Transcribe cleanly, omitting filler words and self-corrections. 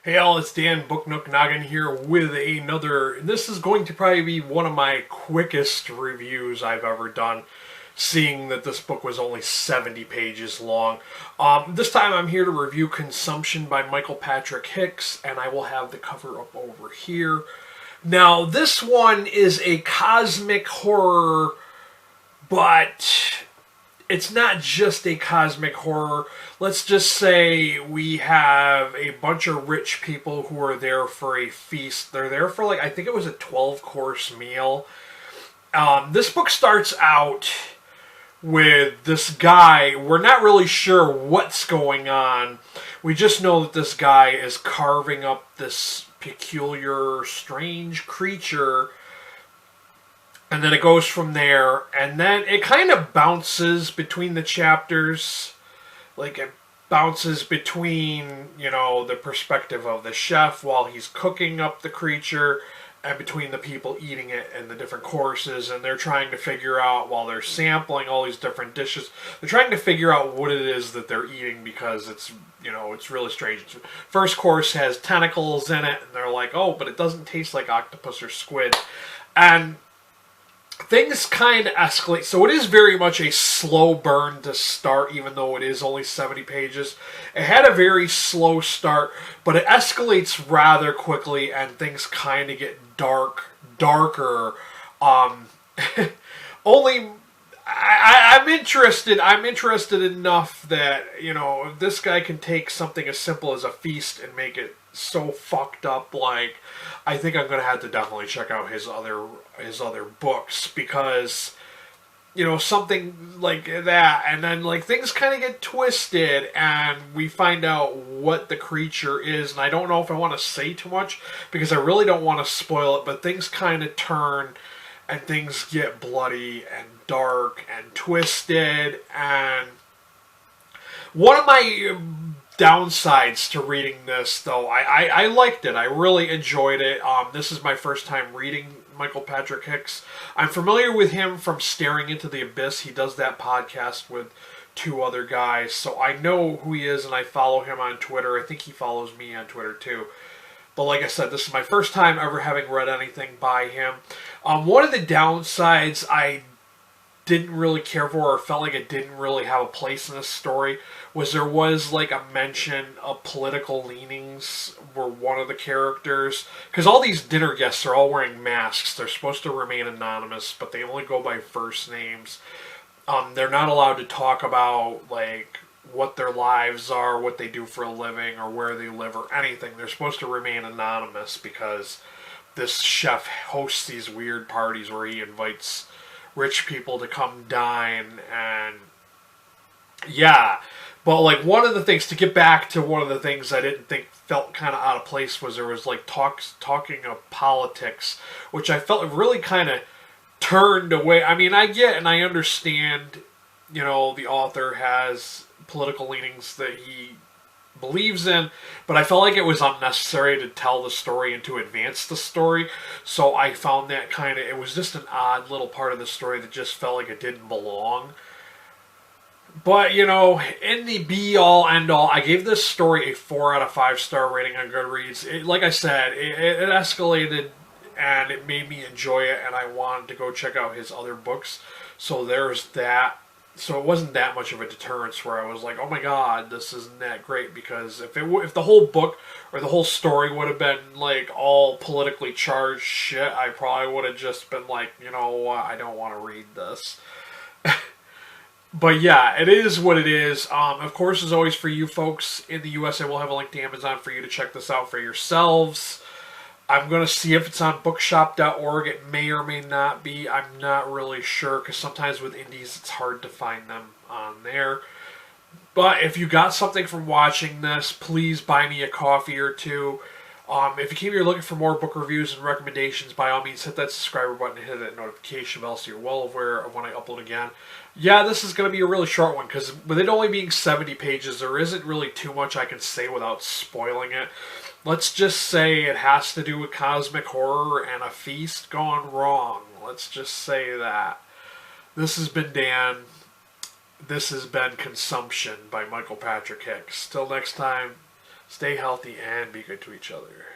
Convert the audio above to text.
Hey all, it's Dan Book Nook Noggin here with another. This is going to probably be one of my quickest reviews I've ever done, seeing that this book was only 70 pages long. This time I'm here to review Consumption by Michael Patrick Hicks, and I will have the cover up over here. Now, this one is a cosmic horror, but it's not just a cosmic horror. Let's just say we have a bunch of rich people who are there for a feast. They're there for, I think it was a 12-course meal. This book starts out with this guy. We're not really sure what's going on. We just know that this guy is carving up this peculiar, strange creature. And then it goes from there, and then it kind of bounces between the chapters. It bounces between, the perspective of the chef while he's cooking up the creature, and between the people eating it and the different courses. And they're trying to figure out, while they're sampling all these different dishes, they're trying to figure out what it is that they're eating, because it's, it's really strange. First course has tentacles in it, and they're like, oh, but it doesn't taste like octopus or squid. And things kind of escalate. So it is very much a slow burn to start, even though it is only 70 pages. It had a very slow start, but it escalates rather quickly, and things kind of get darker. Only I'm interested. I'm interested enough that, if this guy can take something as simple as a feast and make it so fucked up, I think I'm gonna have to definitely check out his other books, because something like that, and then things kind of get twisted, and we find out what the creature is. And I don't know if I want to say too much, because I really don't want to spoil it, but things kind of turn, and things get bloody and dark and twisted. And one of my downsides to reading this, though, I liked it. I really enjoyed it. This is my first time reading Michael Patrick Hicks. I'm familiar with him from Staring Into the Abyss. He does that podcast with two other guys, so I know who he is, and I follow him on Twitter. I think he follows me on Twitter too. But like I said, this is my first time ever having read anything by him. One of the downsides I didn't really care for, or felt like it didn't really have a place in this story, was there was a mention of political leanings were one of the characters, because all these dinner guests are all wearing masks. They're supposed to remain anonymous, but they only go by first names. They're not allowed to talk about what their lives are, what they do for a living, or where they live, or anything. They're supposed to remain anonymous, because this chef hosts these weird parties where he invites rich people to come dine. And yeah, but one of the things, to get back to one of the things I didn't think felt kind of out of place, was there was talking of politics, which I felt really kind of turned away. I mean, I get and I understand, the author has political leanings that he believes in, but I felt like it was unnecessary to tell the story and to advance the story. So I found that it was just an odd little part of the story that just felt like it didn't belong. But, in the be-all, end-all, I gave this story a 4 out of 5 star rating on Goodreads. Like I said, it escalated, and it made me enjoy it, and I wanted to go check out his other books. So there's that. So it wasn't that much of a deterrence where I was like, oh my god, this isn't that great. Because if the whole book or the whole story would have been all politically charged shit, I probably would have just been like, you know what, I don't want to read this. But yeah, it is what it is. Of course, as always, for you folks in the US, I will have a link to Amazon for you to check this out for yourselves. I'm going to see if it's on bookshop.org. It may or may not be. I'm not really sure, because sometimes with indies it's hard to find them on there. But if you got something from watching this, please buy me a coffee or two. If you came here looking for more book reviews and recommendations, by all means hit that subscriber button and hit that notification bell so you're well aware of when I upload again. Yeah, this is going to be a really short one, because with it only being 70 pages, there isn't really too much I can say without spoiling it. Let's just say it has to do with cosmic horror and a feast gone wrong. Let's just say that. This has been Dan. This has been Consumption by Michael Patrick Hicks. Till next time, Stay healthy and be good to each other.